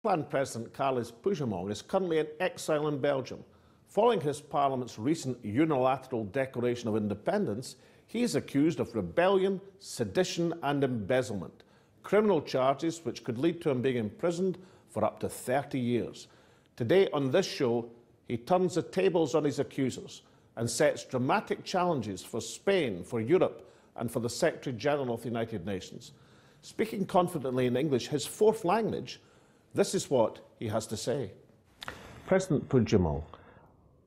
Catalan President Carles Puigdemont is currently in exile in Belgium. Following his parliament's recent unilateral declaration of independence, he is accused of rebellion, sedition and embezzlement, criminal charges which could lead to him being imprisoned for up to 30 years. Today on this show, he turns the tables on his accusers and sets dramatic challenges for Spain, for Europe and for the Secretary-General of the United Nations. Speaking confidently in English, his fourth language, this is what he has to say. President Puigdemont,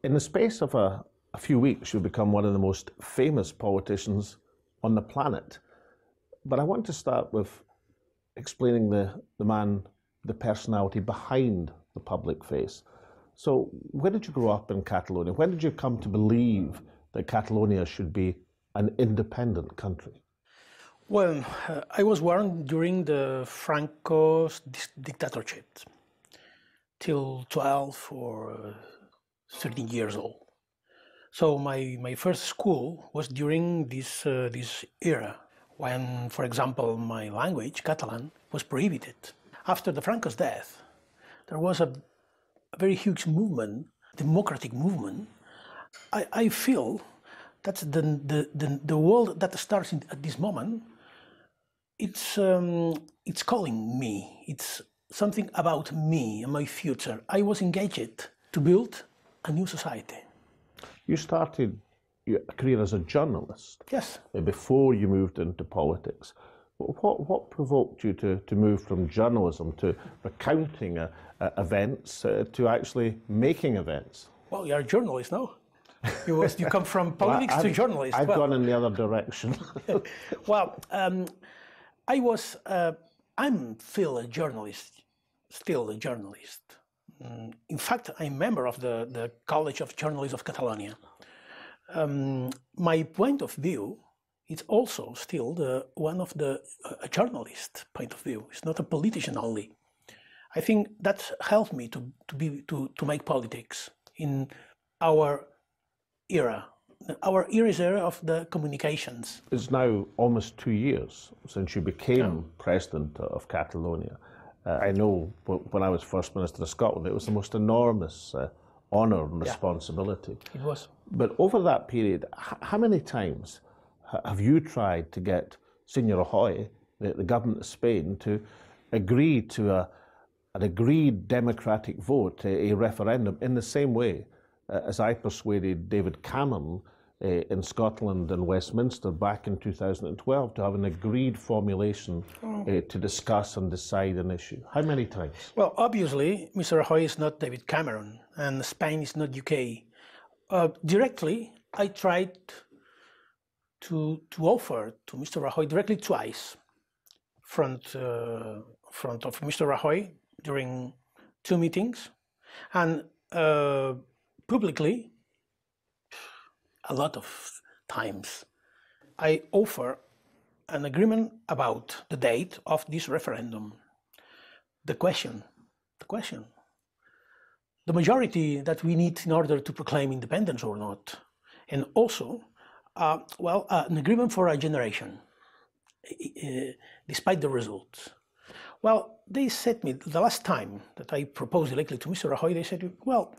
in the space of a few weeks, you've become one of the most famous politicians on the planet. But I want to start with explaining the man, the personality behind the public face. So, where did you grow up in Catalonia? When did you come to believe that Catalonia should be an independent country? Well, I was born during the Franco's dictatorship, till 12 or 13 years old. So my first school was during this era, when, for example, my language, Catalan, was prohibited. After the Franco's death, there was a very huge movement, democratic movement. I feel that the world that starts at this moment, it's calling me. It's something about me and my future. I was engaged to build a new society. You started your career as a journalist. Yes. Before you moved into politics. What provoked you to move from journalism to recounting events to actually making events? Well, you're a journalist, no? You come from politics to journalist. I've gone in the other direction. Well, I'm still a journalist. In fact, I'm a member of the College of Journalists of Catalonia. My point of view is also still one of a journalist point of view. It's not a politician only. I think that helped me to make politics in our era. Our era is the era of the communications. It's now almost 2 years since you became President of Catalonia. I know when I was First Minister of Scotland, it was the most enormous honour and responsibility. It was. But over that period, how many times have you tried to get Sr. Rajoy, the government of Spain, to agree to an agreed democratic vote, a referendum, in the same way as I persuaded David Cameron in Scotland and Westminster back in 2012 to have an agreed formulation to discuss and decide an issue? How many times? Well, obviously, Mr. Rajoy is not David Cameron, and Spain is not UK. Directly, I tried to offer to Mr. Rajoy directly twice, front of Mr. Rajoy during 2 meetings, and publicly a lot of times. I offer an agreement about the date of this referendum. The question, the majority that we need in order to proclaim independence or not, and also, an agreement for a generation, despite the results. Well, they said me, the last time that I proposed directly to Mr. Rajoy, they said, well,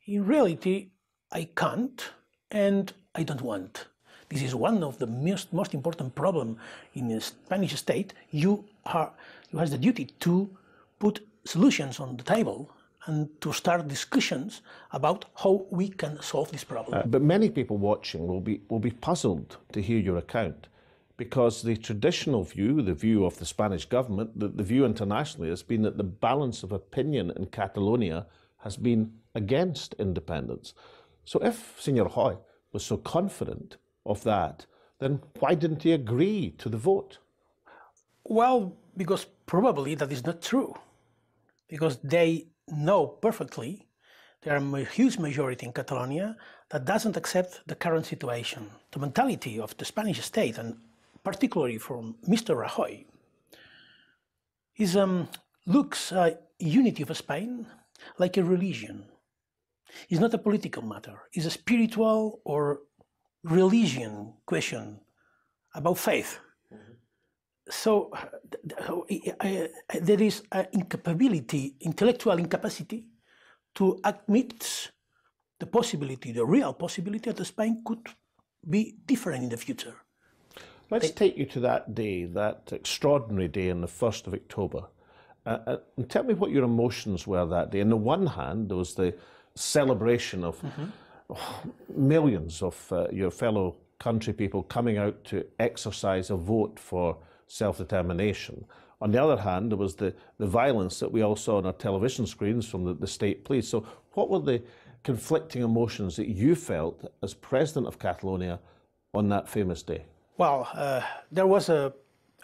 in reality, I can't, and I don't want. This is one of the most important problems in the Spanish state. You have the duty to put solutions on the table and to start discussions about how we can solve this problem. But many people watching will be puzzled to hear your account, because the traditional view, the view of the Spanish government, the view internationally has been that the balance of opinion in Catalonia has been against independence. So if Sr. Rajoy was so confident of that, then why didn't he agree to the vote? Well, because probably that is not true. Because they know perfectly there are a huge majority in Catalonia that doesn't accept the current situation. The mentality of the Spanish state, and particularly from Mr. Rajoy, looks unity of Spain like a religion. It's not a political matter. It's a spiritual or religion question about faith. So there is an incapability, intellectual incapacity, to admit the possibility, the real possibility that Spain could be different in the future. Let's take you to that day, that extraordinary day on the 1st of October. And tell me what your emotions were that day. On the one hand, there was the celebration of millions of your fellow country people coming out to exercise a vote for self-determination. On the other hand, there was the violence that we all saw on our television screens from the state police. So what were the conflicting emotions that you felt as President of Catalonia on that famous day? Well, there was a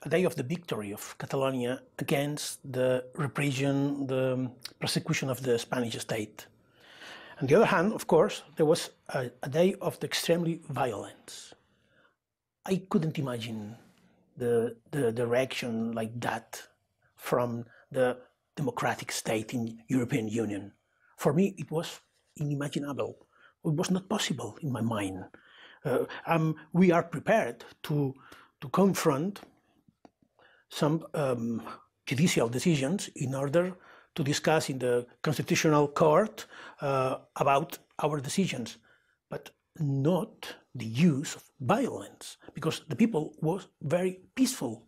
day of the victory of Catalonia against the repression, the persecution of the Spanish state. On the other hand, of course, there was a day of the extremely violence. I couldn't imagine the reaction like that from the democratic state in European Union. For me, it was unimaginable. It was not possible in my mind. We are prepared to confront some judicial decisions in order to discuss in the Constitutional Court about our decisions, but not the use of violence, because the people was very peaceful.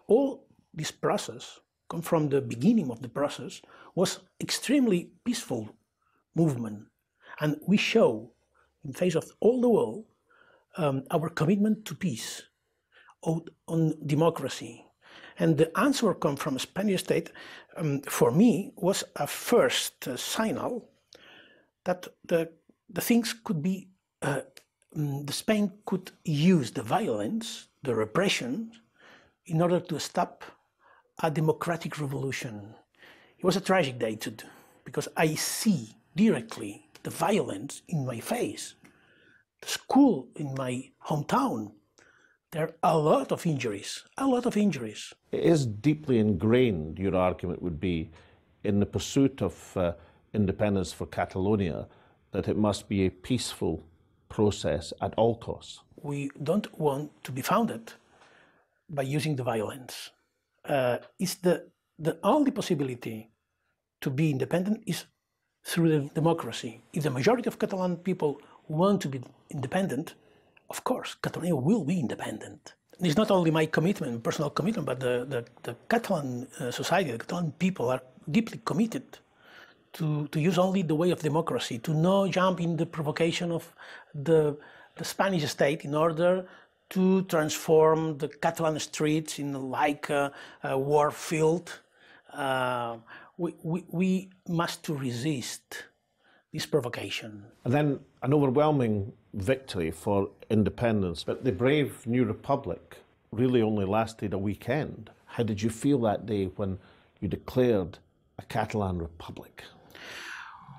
All this process, from the beginning of the process, was extremely peaceful movement, and we show in face of all the world our commitment to peace, on democracy. And the answer come from the Spanish state, for me, was a first signal that the things could be, the Spain could use the violence, the repression, in order to stop a democratic revolution. It was a tragic day because I see directly the violence in my face. The school in my hometown, there are a lot of injuries, a lot of injuries. It is deeply ingrained, your argument would be, in the pursuit of independence for Catalonia, that it must be a peaceful process at all costs. We don't want to be founded by using the violence. It's the only possibility to be independent is through the democracy. If the majority of Catalan people want to be independent, of course, Catalonia will be independent. It's not only my commitment, personal commitment, but the Catalan society, the Catalan people are deeply committed to use only the way of democracy, to not jump in the provocation of the Spanish state in order to transform the Catalan streets in like a war field. We must resist this provocation. And then an overwhelming victory for independence, but the brave new republic really only lasted a weekend. How did you feel that day when you declared a Catalan republic?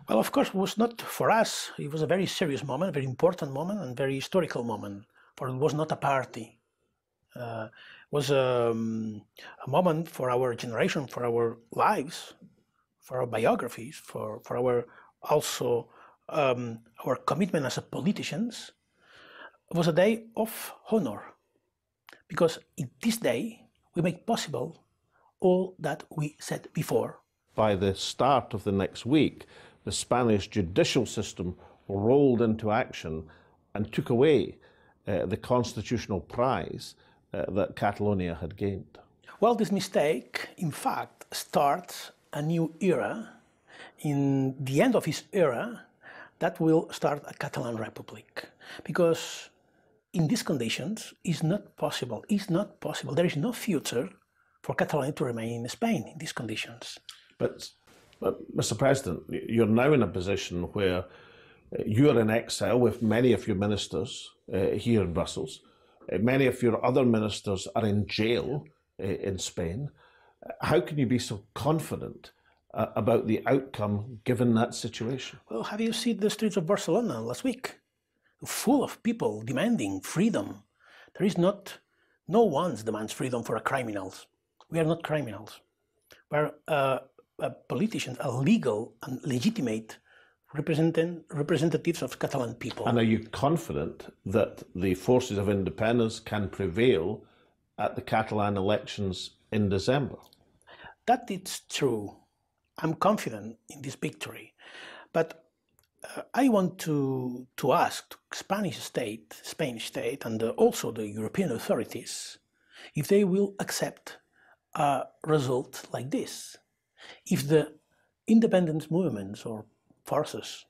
Well, of course, it was not for us. It was a very serious moment, a very important moment, and very historical moment. For it was not a party. It was a moment for our generation, for our lives, for our biographies, for our also our commitment as politicians. It was a day of honor, because in this day we make possible all that we said before. By the start of the next week, the Spanish judicial system rolled into action and took away the constitutional prize that Catalonia had gained. Well, this mistake, in fact, starts a new era. In the end of his era, that will start a Catalan Republic. Because in these conditions, it's not possible. It's not possible. There is no future for Catalonia to remain in Spain in these conditions. But Mr. President, you're now in a position where you're in exile with many of your ministers here in Brussels. Many of your other ministers are in jail in Spain. How can you be so confident about the outcome given that situation? Well, have you seen the streets of Barcelona last week? Full of people demanding freedom. There is no one demands freedom for criminals. We are not criminals. We are politicians, are legal and legitimate representatives of Catalan people. And are you confident that the forces of independence can prevail at the Catalan elections in December. That is true. I'm confident in this victory. But I want to ask the Spanish state, and also the European authorities, if they will accept a result like this. If the independence movements or forces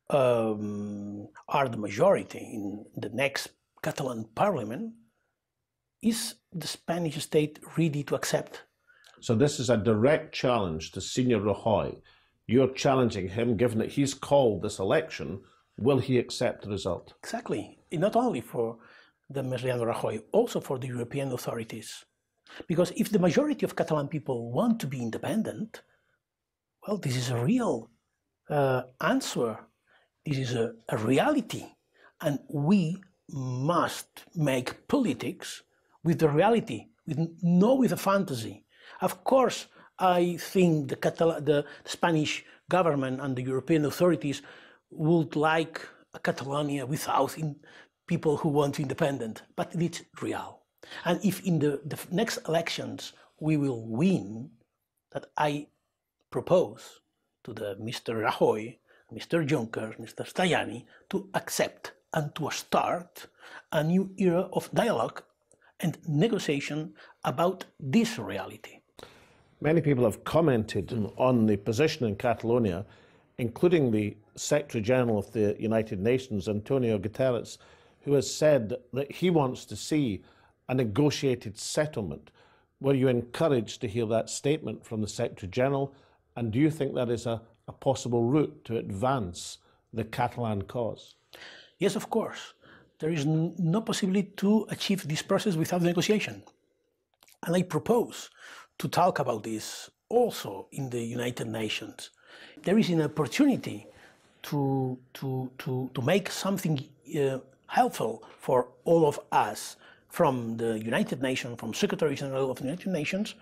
are the majority in the next Catalan parliament, is the Spanish state ready to accept? So this is a direct challenge to Sr. Rajoy. You're challenging him, given that he's called this election. Will he accept the result? Exactly. Not only for the Mariano Rajoy, also for the European authorities. Because if the majority of Catalan people want to be independent, well, this is a real answer. This is a reality. And we must make politics with the reality, not with a fantasy. Of course, I think the Spanish government and the European authorities would like a Catalonia without people who want independence, but it's real. And if in the next elections we will win, that I propose to the Mr. Rajoy, Mr. Juncker, Mr. Tajani, to accept and to start a new era of dialogue and negotiation about this reality. Many people have commented on the position in Catalonia, including the Secretary General of the United Nations, Antonio Guterres, who has said that he wants to see a negotiated settlement. Were you encouraged to hear that statement from the Secretary General? And do you think that is a possible route to advance the Catalan cause? Yes, of course. There is no possibility to achieve this process without negotiation. And I propose to talk about this also in the United Nations. There is an opportunity to make something helpful for all of us from the United Nations, from Secretary General of the United Nations,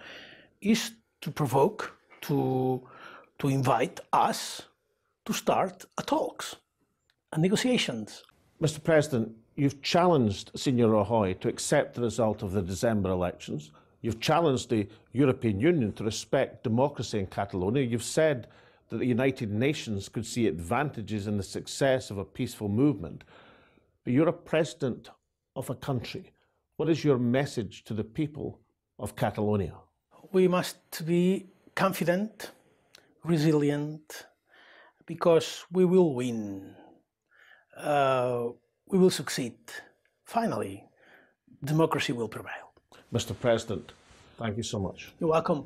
is to provoke, to invite us to start talks and negotiations. Mr. President, you've challenged Sr. Rajoy to accept the result of the December elections. You've challenged the European Union to respect democracy in Catalonia. You've said that the United Nations could see advantages in the success of a peaceful movement. But you're a president of a country. What is your message to the people of Catalonia? We must be confident, resilient, because we will win. We will succeed. Finally, democracy will prevail. Mr. President, thank you so much. You're welcome.